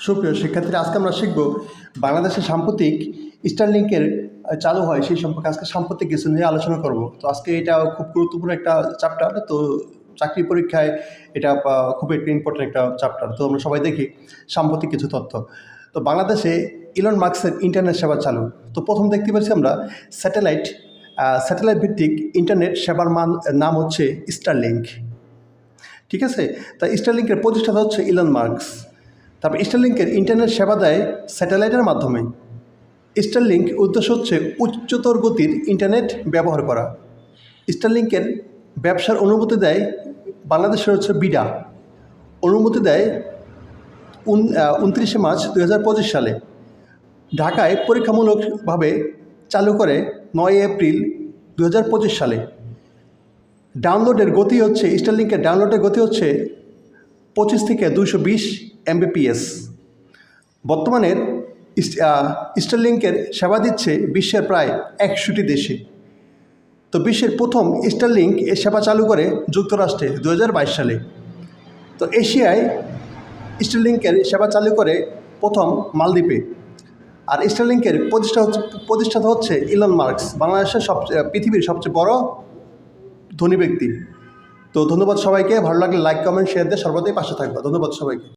সুপ্রিয় শিক্ষার্থীরা, আজকে আমরা শিখব বাংলাদেশে সাম্প্রতিক স্টারলিংকের চালু হয় সেই সম্পর্কে আজকে সাম্প্রতিক কিছু নিয়ে আলোচনা করব। তো আজকে এটা খুব গুরুত্বপূর্ণ একটা চ্যাপ্টার। তো চাকরি পরীক্ষায় এটা খুব একটা ইম্পর্টেন্ট একটা চ্যাপ্টার। তো আমরা সবাই দেখি সাম্প্রতিক কিছু তথ্য। তো বাংলাদেশে ইলন মাস্কের ইন্টারনেট সেবা চালু। তো প্রথম দেখতে পাচ্ছি আমরা স্যাটেলাইট ভিত্তিক ইন্টারনেট সেবার নাম হচ্ছে স্টারলিংক। ঠিক আছে, তা স্টারলিংকের প্রতিষ্ঠাতা হচ্ছে ইলন মাস্ক। তারপর স্টারলিংকের ইন্টারনেট সেবা দেয় স্যাটেলাইটের মাধ্যমে। স্টারলিংক উদ্দেশ্য হচ্ছে উচ্চতর গতির ইন্টারনেট ব্যবহার করা। স্টারলিংকের ব্যবসার অনুমতি দেয় বাংলাদেশের হচ্ছে বিডা, অনুমতি দেয় 29 মার্চ 2025 সালে। ঢাকায় পরীক্ষামূলকভাবে চালু করে 9 এপ্রিল 2025 সালে। ডাউনলোডের গতি হচ্ছে স্টারলিংকের ডাউনলোডের গতি হচ্ছে 25 থেকে 220 Mbps। বর্তমানের স্টারলিংকের সেবা দিচ্ছে বিশ্বের প্রায় 100টি দেশে। তো বিশ্বের প্রথম স্টারলিংক এর সেবা চালু করে যুক্তরাষ্ট্রে 2022 সালে। তো এশিয়ায় স্টারলিংকের সেবা চালু করে প্রথম মালদ্বীপে। আর স্টারলিংকের প্রতিষ্ঠাতা হচ্ছে ইলন মাস্ক, বাংলাদেশের পৃথিবীর সবচেয়ে বড় ধনী ব্যক্তি। তো ধন্যবাদ সবাইকে। ভালো লাগলে লাইক, কমেন্ট, শেয়ার দিয়ে সর্বদাই পাশে থাকবে। ধন্যবাদ সবাইকে।